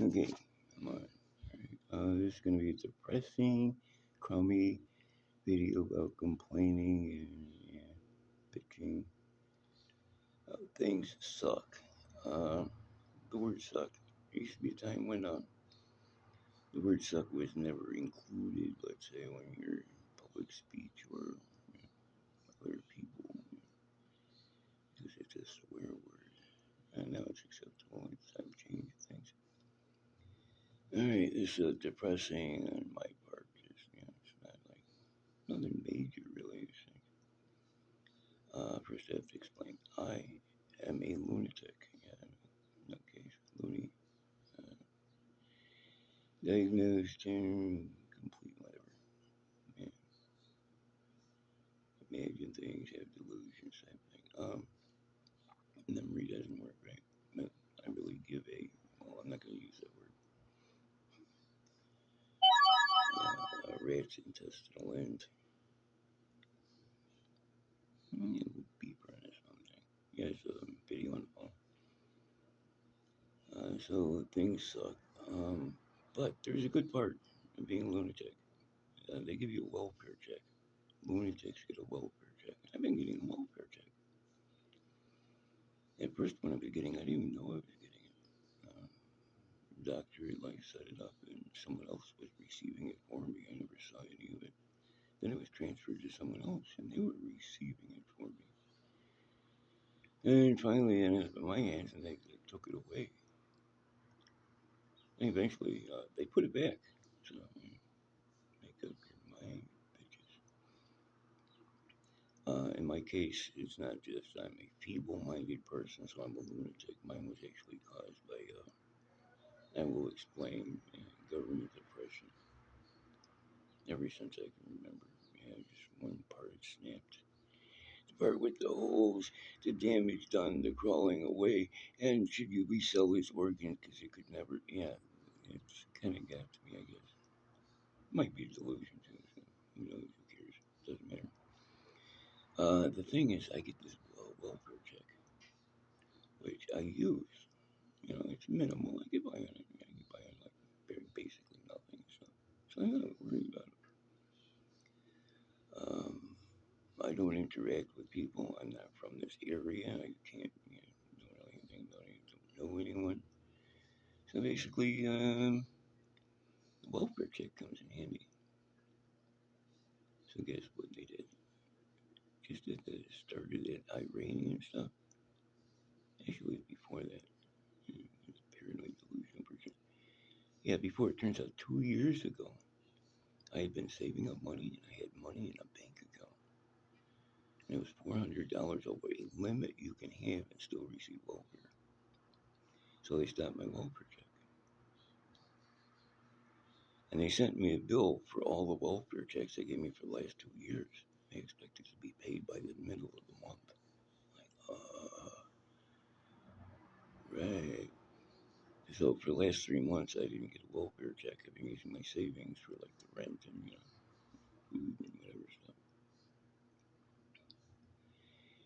Okay, come on. This is gonna be a depressing, crummy video about complaining and bitching. Things suck. Uh, the word suck. There used to be a time when the word suck was never included. Let's say when you're in public speech or other people, because it's a swear word. And now it's acceptable. It's time to change things. Alright, this is depressing on my part. It's not like nothing major really. First I have to explain. I am a lunatic. Yeah, no case, loony. Uh, Diagnosed and complete whatever. Yeah, imagine things, have delusions, type thing. Memory doesn't work right. No, I really give a. Well, I'm not going to use that word. Rat's intestinal end. Yeah, a little beeper on this something. Yeah, it's a video on the phone. So things suck. But there's a good part of being a lunatic. They give you a welfare check. Lunatics get a welfare check. I've been getting a welfare check. At first, when I was getting, I didn't even know I was getting it. Doctor had like set it up, and someone else was receiving it for me. I never saw any of it. Then it was transferred to someone else, and they were receiving it for me. And finally, it ended up in my hands, and they took it away. And eventually, they put it back. So, make up your mind, bitches. In my case, it's not just I'm a feeble-minded person, so I'm a lunatic. Mine was actually caused by, I will explain, government depression. Ever since I can remember, just one part snapped. The part with the holes, the damage done, the crawling away, and should you resell his organs because it could never, it's kind of got to me, I guess. Might be a delusion too, so who knows, who cares, doesn't matter. The thing is, I get this welfare check, which I use. It's minimal. I get by on it. I get by on like very basically nothing. So I'm not worried about it. Um, I don't interact with people. I'm not from this area. I can't don't know anything about it. Don't know anyone. So basically, the welfare check comes in handy. So guess what they did? Just at the start of that Iranian stuff. Actually, before that, paranoid delusional person. Yeah, before it turns out 2 years ago, I had been saving up money and I had money in a bank account. And it was $400 over a limit you can have and still receive welfare. So they stopped my welfare check. And they sent me a bill for all the welfare checks they gave me for the last 2 years. They expected to be paid by the middle of the month. Like, right. So for the last 3 months, I didn't get a welfare check. I've been using my savings for like the rent and food and whatever stuff.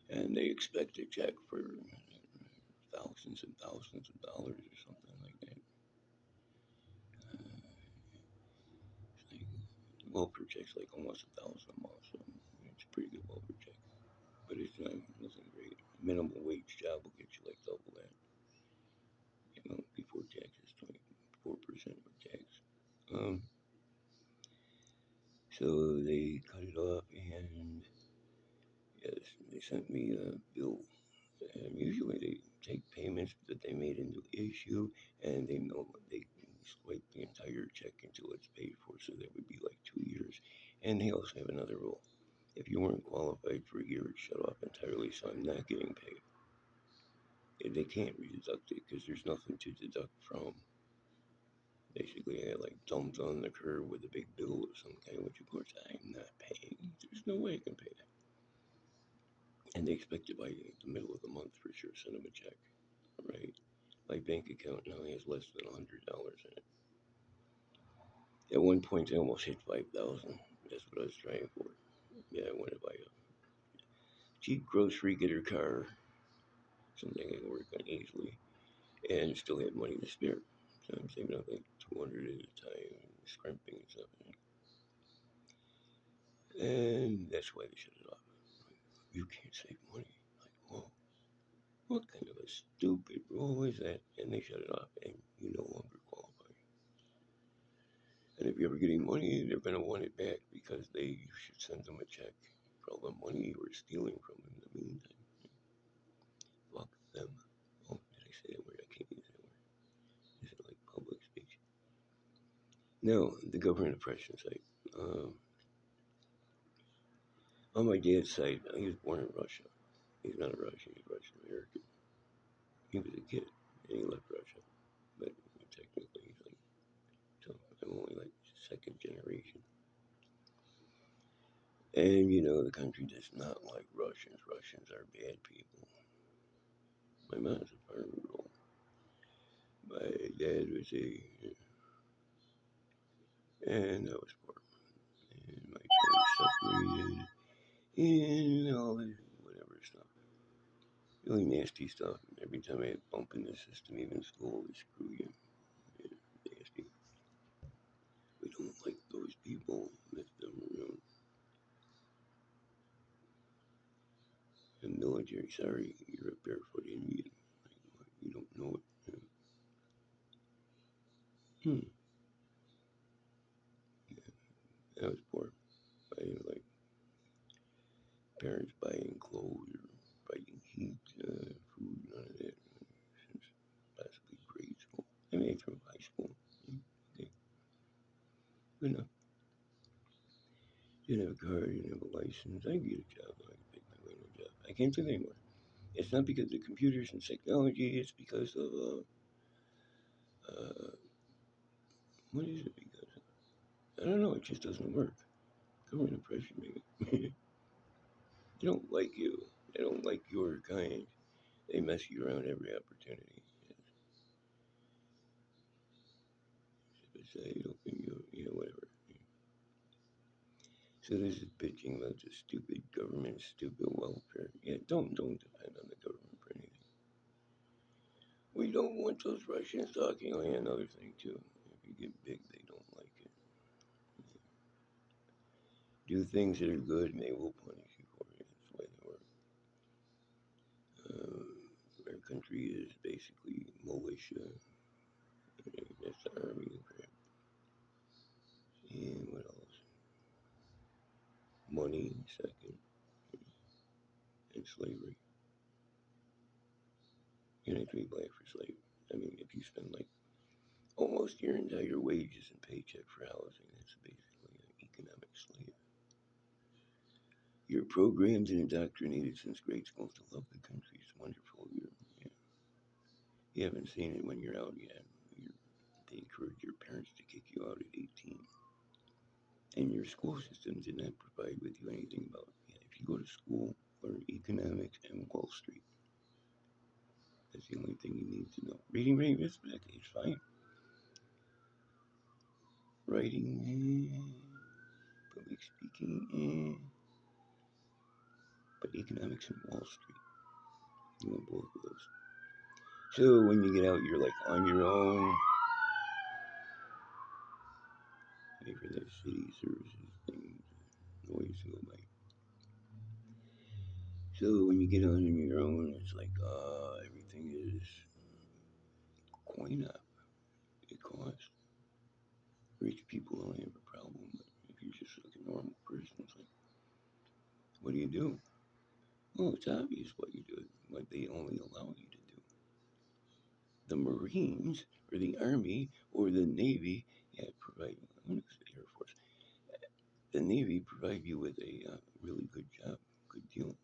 And they expect a check for thousands and thousands of dollars or something like that. It's like, welfare check's like almost $1,000 a month, so it's a pretty good welfare check. But it's not nothing great. Minimum wage job will get you like double that. Before taxes, 24% of tax. Um, so they cut it off, and yes, they sent me a bill. And usually they take payments that they made into issue, and they swipe the entire check until it's paid for. So that would be like 2 years. And they also have another rule: if you weren't qualified for a year, it's shut off entirely. So I'm not getting paid. They can't deduct it because there's nothing to deduct from. Basically, I got like dumped on the curb with a big bill of some kind, which of course I'm not paying. There's no way I can pay that. And they expect it by the middle of the month for sure. Send them a check, right? My bank account now has less than $100 in it. At one point, I almost hit 5,000. That's what I was trying for. Yeah, I want to buy a cheap grocery, get her car, something I can work on easily, and still have money to spare. So I'm saving up like 200 at a time, scrimping and stuff. And that's why they shut it off. You can't save money. Like, whoa, what kind of a stupid rule is that? And they shut it off, and you no longer qualify. And if you're ever getting money, they're going to want it back because you should send them a check for all the money you were stealing from them in the meantime. Fuck them. Oh, did I say that word? I can't use that word. Is it like public speech? No, the government oppression site. On my dad's side, he was born in Russia. He's not a Russian, he's Russian American. He was a kid and he left Russia. But technically, he's like, so I'm only like second generation. And the country does not like Russians. Russians are bad people. My mom's a farm girl. My dad was and I was poor. And my parents separated, and all this whatever stuff. Really nasty stuff. Every time I bump in the system, even school, they screw you. Yeah, nasty. We don't like those people. Miss them around. The military, sorry, you're a barefoot Indian. Like, you don't know it. Hmm. Yeah, I was poor. I didn't like parents buying clothes or buying heat, food, none of that. Since possibly grade school. I mean, from high school. Okay, good enough. Didn't have a car, didn't have a license. I could get a job. I could make my way in a job. I can't do it anymore. It's not because of computers and technology. It's because of what is it? Because I don't know. It just doesn't work. Government oppression, maybe. They don't like you. They don't like your kind. They mess you around every opportunity. Say, whatever. So this is bitching about the stupid government, stupid welfare. Yeah, don't depend on the government for anything. We don't want those Russians talking. Oh yeah, another thing too. If you get big, they don't like it. Do things that are good, and they will punish you for it. That's the way they work. Our country is basically militia. That's the army and crap. And what else? Money, second, and slavery. You have to be black for slave. I mean, if you spend like almost your entire wages and paycheck for housing, that's basically an economic slave. You're programmed and indoctrinated since grade school to love the country. It's wonderful. You haven't seen it when you're out yet. They encourage your parents to kick you out at 18. And your school system did not provide with you anything about if you go to school, learn economics and Wall Street. That's the only thing you need to know. Reading, writing, arithmetic is fine. Writing, public speaking, but economics and Wall Street, you want both of those. So when you get out, you're like on your own. Pay for that city services thing, noise go by. So when you get on your own, it's like everything is coin up. It costs. Rich people don't have a problem, but if you're just like a normal person, it's like, what do you do? Well, it's obvious what you do, what they only allow you to do. The Marines or the Army or the Navy, provide. I'm going to say Air Force. The Navy provide you with a really good job, good deal.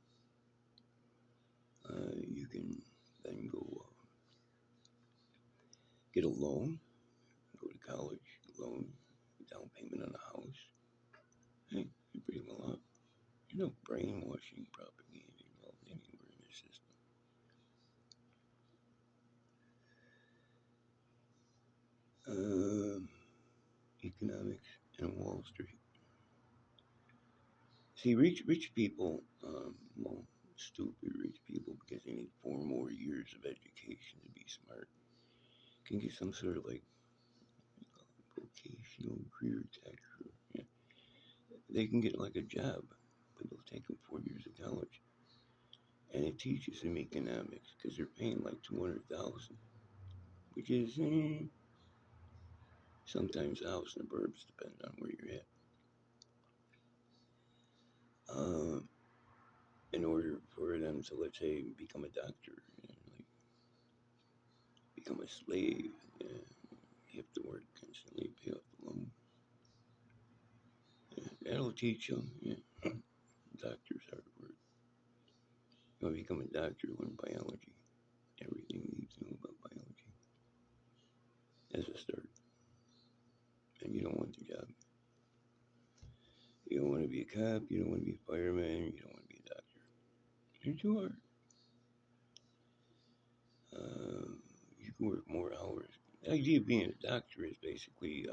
You can then go get a loan, go to college, loan, down payment on a house. Hey, you're pretty well off. You know, brainwashing, propaganda involved anywhere in the system. Um, Economics and Wall Street. See, rich people, well, stupid rich people, because they need 4 more years of education to be smart, can get some sort of like vocational career tech. Yeah. They can get like a job, but it'll take them 4 years of college, and it teaches them economics because they're paying like 200,000, which is sometimes a house in the burbs, depending on where you're at. Um, in order for them to, let's say, become a doctor, and, like, become a slave, you have to work constantly, pay off the loan. Yeah, that'll teach them. Yeah. Doctors hard work. You want to become a doctor, learn biology. Everything you need to know about biology as a start. And you don't want the job. You don't want to be a cop. You don't want to be a fireman. You don't want to be a doctor. They're too hard. You can work more hours. The idea of being a doctor is basically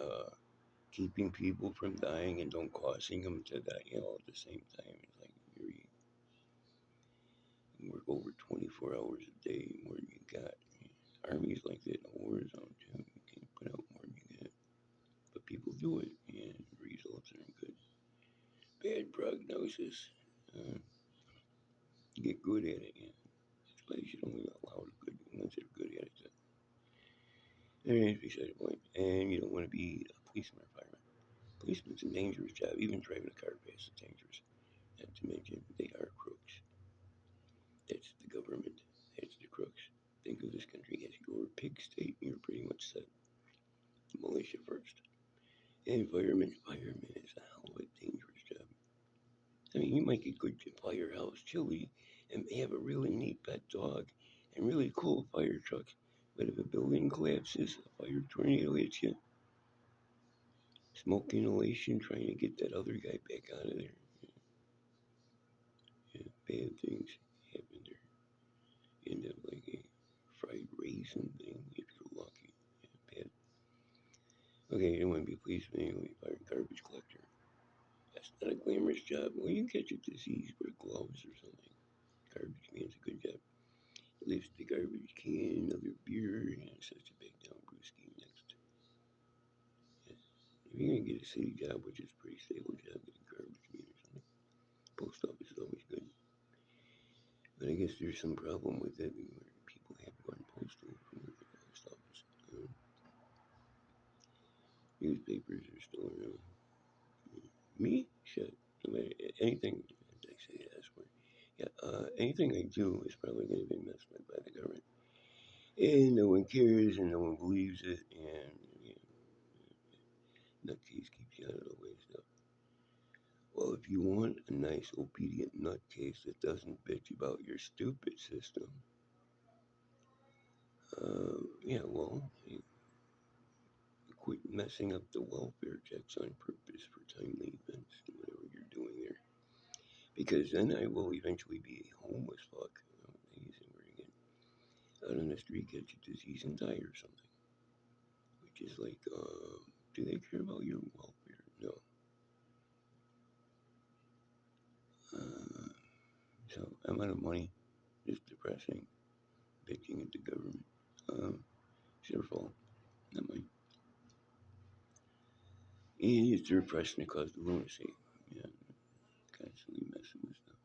keeping people from dying and don't causing them to die, all at the same time. It's like you work over 24 hours a day, more than you got. Army's like that in a war zone too. You can't put out more than you get. But people do it, and results aren't good. Bad prognosis. Uh, you get good at it, yeah. That's why you should only allow the good ones that are good at it. Anyways, beside the point. And you don't want to be a policeman or fireman. Policeman's a dangerous job. Even driving a car fast is dangerous. Not to mention, they are crooks. That's the government. That's the crooks. Think of this country as your pig state, and you're pretty much set. Militia first. And fireman is a hell of a dangerous job. I mean, you might get good firehouse chili and have a really neat pet dog and really cool fire trucks. But if a building collapses, a fire tornado hits you, smoke inhalation, trying to get that other guy back out of there. Yeah, bad things happen there. You end up like a fried raisin thing if you're lucky. Yeah, bad. Okay, you don't want to be a policeman, you want to be a fire garbage collector. That's not a glamorous job. Well, you can catch a disease, wear gloves or something. Garbage man's a good job. Lifts the garbage can, another beer, and sets it back down. Brewski next. Yeah. If you're gonna get a city job, which is a pretty stable job, get a garbage man or something. Post office is always good. But I guess there's some problem with it where people have gone postal from the post office. Newspapers are still around. Me? Shit. Anything. I say that's where. Yeah, anything I do is probably going to be messed with by the government. And no one cares and no one believes it. And, nutcase keeps you out of the way stuff. Well, if you want a nice, obedient nutcase that doesn't bitch about your stupid system, yeah, well, you quit messing up the welfare checks on purpose for timely events and whatever you're doing there. Because then I will eventually be a homeless fuck. I use that word again. Out on the street, catch a disease and die or something. Which is like, do they care about your welfare? No. Uh, so I'm out of money. It's depressing. Bitching at the government. It's their fault, not mine. And it's their oppression that caused the lunacy. Yeah, constantly messing with stuff.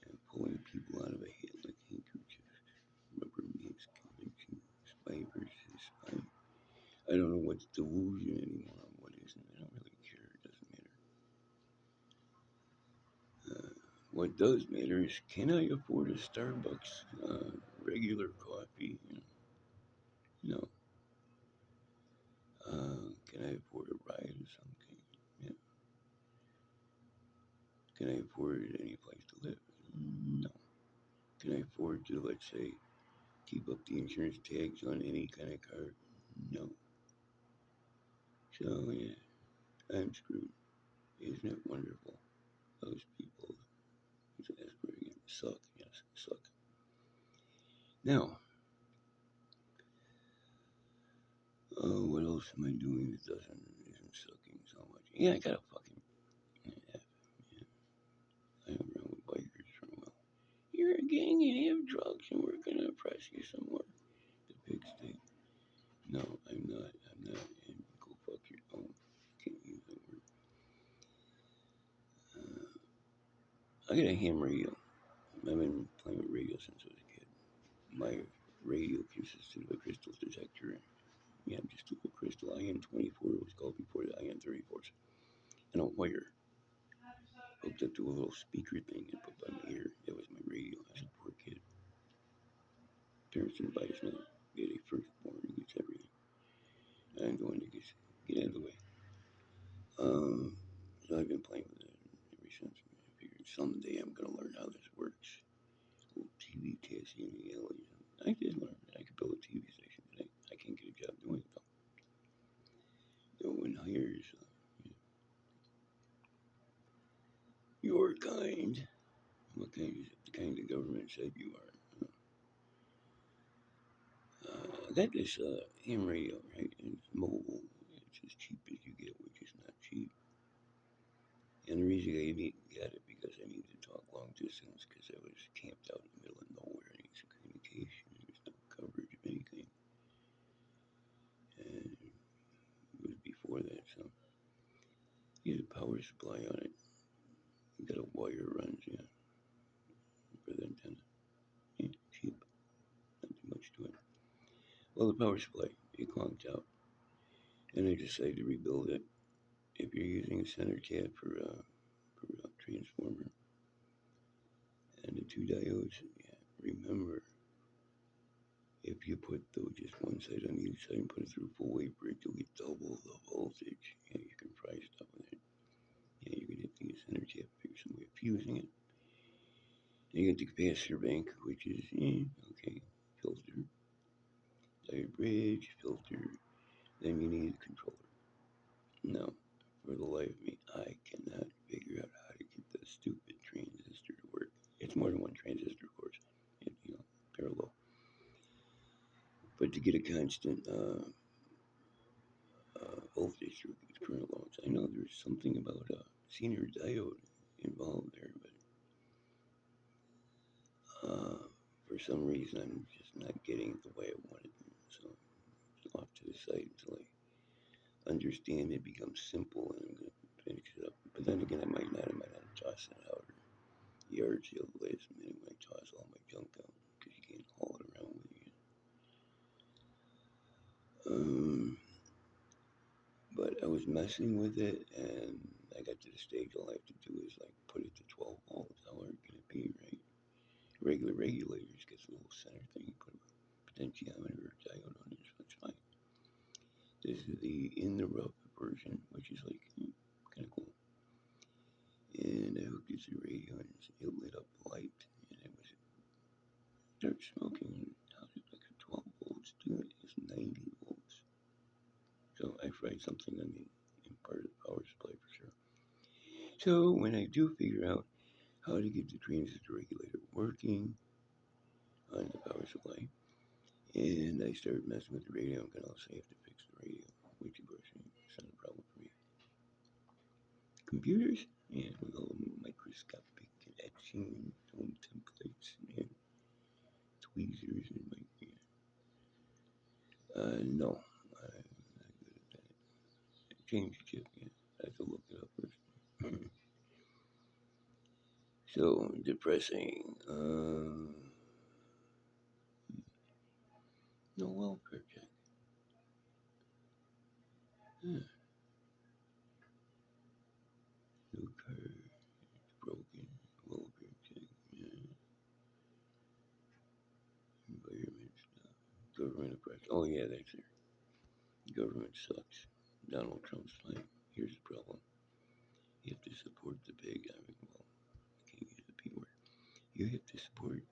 And pulling people out of a hit like handkerchiefs. Rubber means convention. Spy versus spy. I don't know what's delusion anymore and what isn't. I don't really care. It doesn't matter. What does matter is, can I afford a Starbucks regular coffee? No. Can I afford a ride or something? Yeah. Can I afford any place to live? No. Can I afford to, let's say, keep up the insurance tags on any kind of car? No. So, yeah, I'm screwed. Isn't it wonderful? Those people, again, suck. Yes, suck. Now, what else am I doing that isn't sucking so much? Yeah, I got a fucking. Yeah, yeah. I hang around with bikers for a while. You're a gang and have drugs, and we're gonna oppress you some more. I'm not, and go fuck your own. Can't use that word. I got a ham radio. I've been playing with radio since I was a kid. My radio consisted of a crystal detector. Yeah, just a crystal IN-24 it was called before the IN-34s. And a wire hooked up to a little speaker thing and put by my ear. That was my radio as a poor kid. Parents didn't buy us nothing. They had a firstborn who gets everything. I'm the one that gets get out of the way. So I've been playing with it ever since. I figured someday I'm gonna learn how this works. Little TV casting in the alley. I did learn that I could build a TV station, but I can't get a job doing it though. No one hires your kind. What kind is it? The kind the government said you are. I got this ham radio, right? And it's mobile. It's as cheap as you get, which is not cheap. And the reason got it because I needed to talk long distance because I was camped out in the middle of nowhere. I need some communication. There's no coverage of anything. And it was before that, so you had a power supply on it. You got a wire runs, yeah, for the antenna. Yeah, cheap. Not too much to it. Well, the power supply, it conked out. And I decided to rebuild it. If you're using a center cap for a transformer and the two diodes, yeah, remember if you put though just one side on each side and put it through a full wave bridge, you'll get double the voltage. Yeah, you can fry stuff with it. Yeah, you're gonna have to use center cap, figure some way of fusing it. Then you get the capacitor bank, which is okay, filter, diode bridge, filter. Then you need a controller. No, for the life of me, I cannot figure out how to get the stupid transistor to work. It's more than one transistor, of course, parallel. But to get a constant voltage through these current loads, I know there's something about a senior diode involved there, but for some reason I'm just not getting it the way I wanted. So it's off to the side until I understand it becomes simple and I'm going to finish it up. But then again, I might not toss it out or yard sale the last minute when I toss all my junk out because you can't haul it around with you. But I was messing with it and I got to the stage all I have to do is like put it to 12 volts. How hard can it be, right? Regular regulators gets a little center thing, put a potentiometer or diode on it, so it's fine. This is the in the rough version, which is like kind of cool. And I hooked it to the radio and it lit up the light and it was start smoking. How did like a 12 volts do it? It's 90 volts. So I fried something on the in part of the power supply for sure. So when I do figure out how to get the transistor regulator working on the power supply, and I start messing with the radio, I'm gonna also have to fix the radio. Way too brushing. It's not a problem for me. Computers, yeah, with all the microscopic and etching film templates and tweezers and my no, I'm not good at that. Change chip, yeah. I have to look it up first. So depressing. No welfare check. Huh. No car. Broken. Welfare check. Yeah. Environment stuff. Government oppression. Oh yeah, that's it. Government sucks. Donald Trump's fine. Here's the problem. You have to support the big. I mean, well, I can't use the P word. You have to support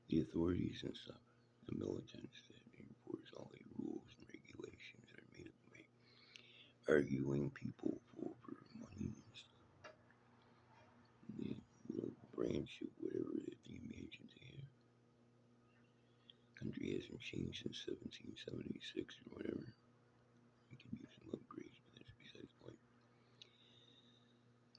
the authorities and stuff. The militants that enforce all the rules and regulations that are made up by arguing people for money and stuff. The little branch of whatever that they imagine they have. Country hasn't changed since 1776 or whatever. We can use some upgrades, but that's besides the point.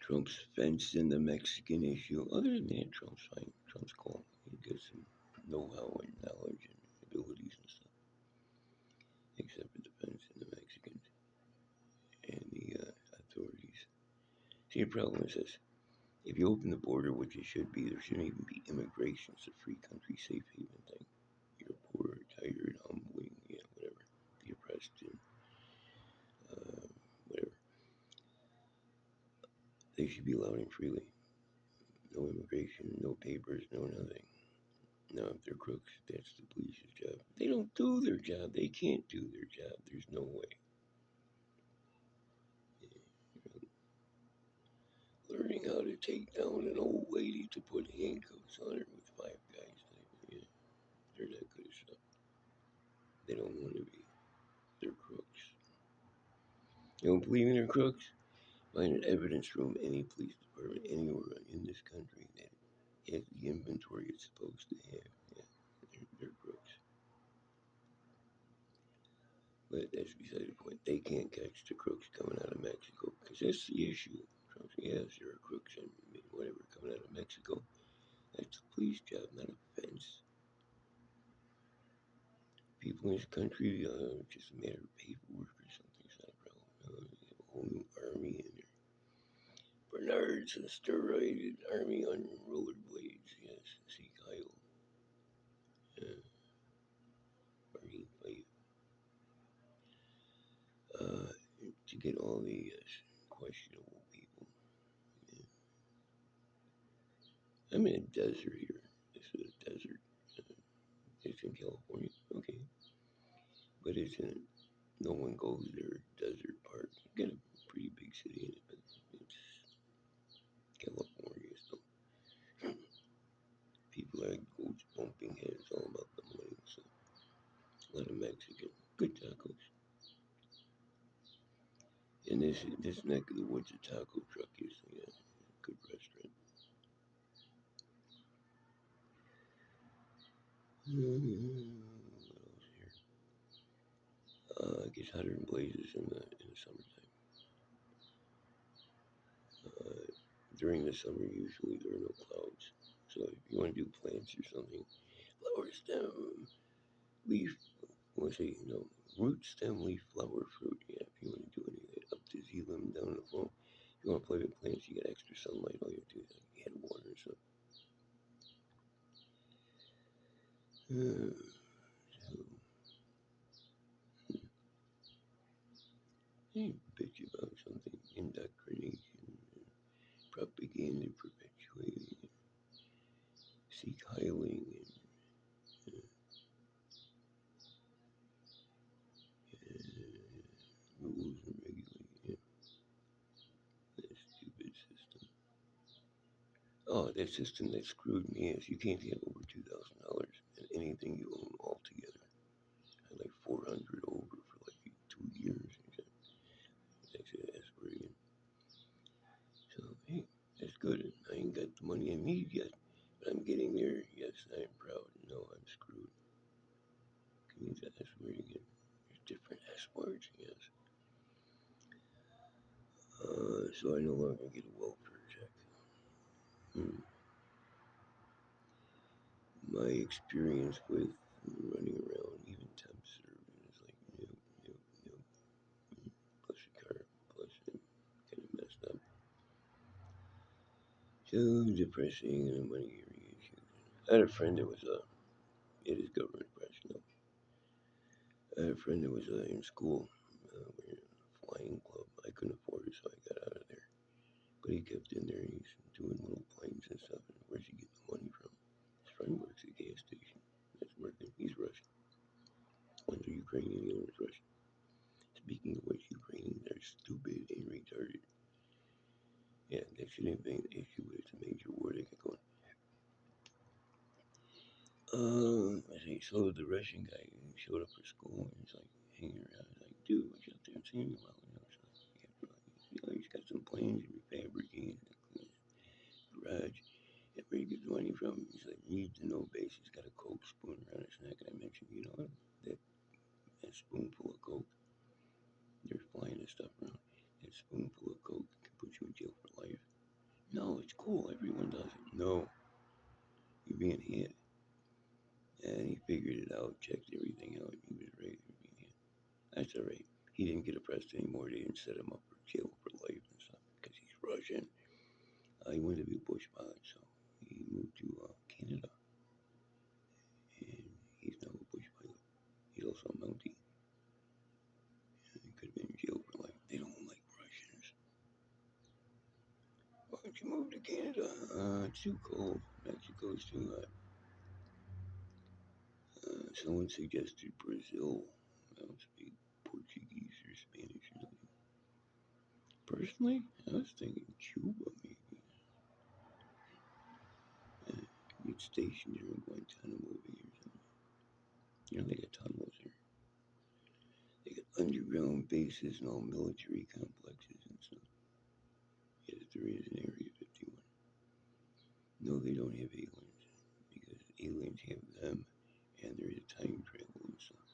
Trump's fence in the Mexican issue. Other than that, Trump's fine. Trump's cool. He gets some know-how and knowledge and abilities and stuff. Except for the fence in See, the problem is this. If you open the border, which it should be, there shouldn't even be immigration. It's a free country, safe haven thing. You're poor, tired, humbling, yeah, whatever. Depressed, and whatever. They should be allowed in freely. No immigration, no papers, no nothing. Now, if they're crooks, that's the police's job. They don't do their job. They can't do their job. There's no way. Learning how to take down an old lady to put handcuffs on her with five guys. Yeah, they're that good at stuff. They don't want to be. They're crooks. You don't believe in their crooks? Find an evidence room, any police department, anywhere in this country that has the inventory it's supposed to have. Yeah, they're crooks. But that's beside the point. They can't catch the crooks coming out of Mexico because that's the issue. Trump's, yes, there are crooks and whatever coming out of Mexico. That's the police job, not a fence. People in this country, just a matter of paperwork or something. It's not a problem. They have a whole new army in there. Bernards and steroided army on rollerblades. Yes, see Kyle. Marine fight. Uh, to get all the questionable people. Yeah. I'm in a desert here. This is a desert. It's in California. Okay. But it's in, no one goes there. Desert part. Got a pretty big city in it, but it's California. So people are goats bumping heads all about the money. So a lot of Mexican. Good tacos. And this neck of the woods, a taco truck is yeah, good restaurant. What else here? It gets hotter than blazes in the summertime. Uh, During the summer, usually there are no clouds. So if you want to do plants or something, flower stem, leaf, I want to say, root stem, leaf, flower, fruit. Yeah, if you want to do any of that, up to xylem, down the flow. If you want to play with plants, you get extra sunlight. All you have to do is like, add water or something. So, hey, bitch about something, indoctrination, propaganda perpetuating, seek hiling, rules and regulations. Yeah, that stupid system. Oh, that system that screwed me is you can't have over $2,000 in anything you own altogether. I had like 400 over for like 2 years. That's where again. So hey, that's good. I ain't got the money I need yet, but I'm getting there. Yes, I am proud. No, I'm screwed. Can you use that S word again? There's different S words. Yes. So I no longer get a welfare check. Hmm. My experience with running around, even temp serving, is like nope, nope, nope. Plus a car, plus I'm kind of messed up. So depressing and money hearing issues. I had a friend that was it is government depression though. I had a friend that was in school. We were in a flying club. I couldn't afford it, so I got out of there. But he kept in there. He's doing little planes and stuff. And where's he getting the money from? His friend works at a gas station. That's working. He's Russian. One's a Ukrainian, the other one's Russian. Speaking of which, Ukrainians are stupid and retarded. Yeah, that shouldn't be an issue, but it's a major war they got going. I see. So the Russian guy showed up for school and he's like hanging around. He's like, dude, what you up there? I'm seeing you well. Yeah, bro. He's got some planes and refabricating in his garage. Yeah, where he gets the money from? He's like, need to know base. He's got a Coke spoon around his neck. And I mentioned, that spoonful of Coke. They're flying this stuff around. That spoonful of Coke can put you in jail for life. No, it's cool. Everyone does it. No, you're being hit. And he figured it out, checked everything out, and he was ready to be hit. That's all right. He didn't get arrested anymore. They didn't set him up for jail for life and stuff because he's Russian. He wanted to be a bush pilot, so he moved to Canada, and he's now a bush pilot. He's also a Mountie. He could have been in jail for life. They don't like Russians. Why don't you move to Canada? It's too cold. Mexico's too hot. Someone suggested Brazil. I don't speak Portuguese or Spanish or something. Personally, I was thinking Cuba maybe. Get stationed here in Guantanamo Bay or something. They got tunnels here. They got underground bases and all military complexes and stuff. Yes, there is an Area 51. No, they don't have aliens because aliens have them, and there is time travel and stuff.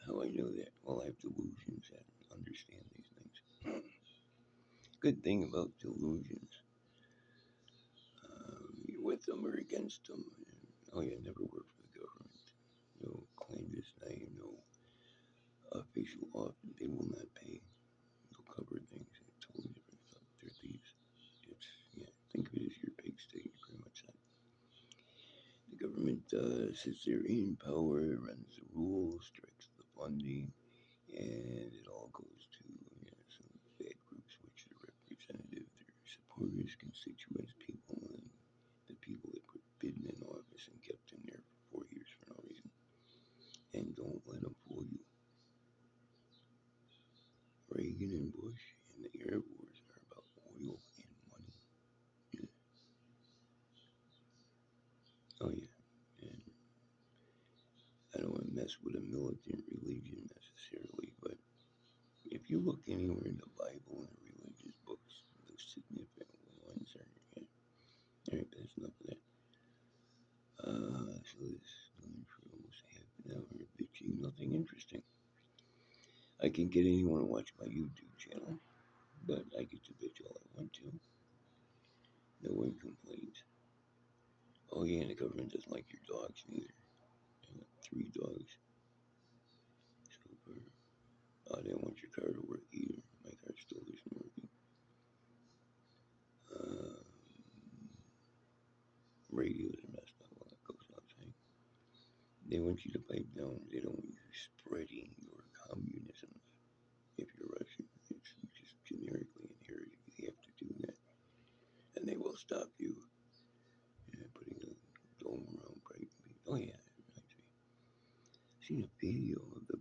How I know that? Well, I have delusions that understand these things. Good thing about delusions, you're with them or against them. Oh yeah, never work for the government. No clandestine, no official office. They will not pay. They'll cover things. It's totally different stuff. They're thieves. It's yeah. Think of it as your big state. Pretty much that. The government sits there in power, runs the rules, directs the funding, and it all goes to some bad groups, which are representative, their supporters, constituents, people, and the people that put Biden in office and kept him there for 4 years for no reason. And don't let them fool you. Reagan and Bush and the Arab Wars are about oil and money. Yeah. Oh yeah. And I don't want to mess with a militant religion necessarily, but if you look anywhere in the Bible and the religious books, the significant ones are, yeah. Alright, that's enough of that. So this is going for almost half an hour bitching, nothing interesting. I can get anyone to watch my YouTube channel, but I get to bitch all I want to. No one complains. Oh yeah, and the government doesn't like your dogs neither. I got 3 dogs. So they don't want your car to work either. My car still isn't working. Um, Radios are messed up. All that goes without saying. They want you to pipe down. They don't want you spreading your communism. If you're Russian, it's just generically inherited. You have to do that, and they will stop you. Yeah, putting a dome around Brighton. Oh yeah, actually, seen a video of the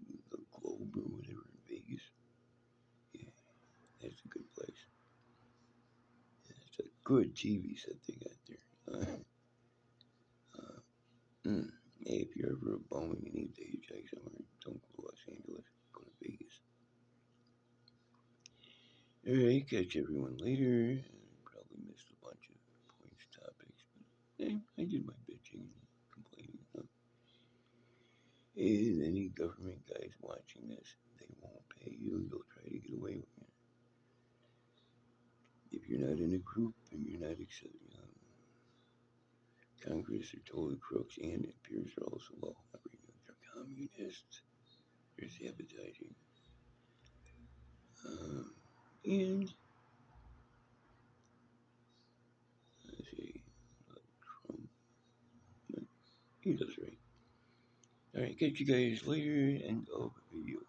Globe or whatever in Vegas. Yeah, that's a good place. Yeah, it's a good TV set they got there. Hey, if you're ever a bum and you need to hitchhike somewhere, don't go to Los Angeles. Go to Vegas. Alright, catch everyone later. Probably missed a bunch of points, topics, but hey, I did my bitching and complaining. And any government guys watching this, they won't pay you. They'll try to get away with it. If you're not in a group and you're not accepting, Congress are totally crooks, and it appears they're also well. They're communists. They're sabotaging. And let's see, Trump. He does right. Alright, catch you guys later, end of video.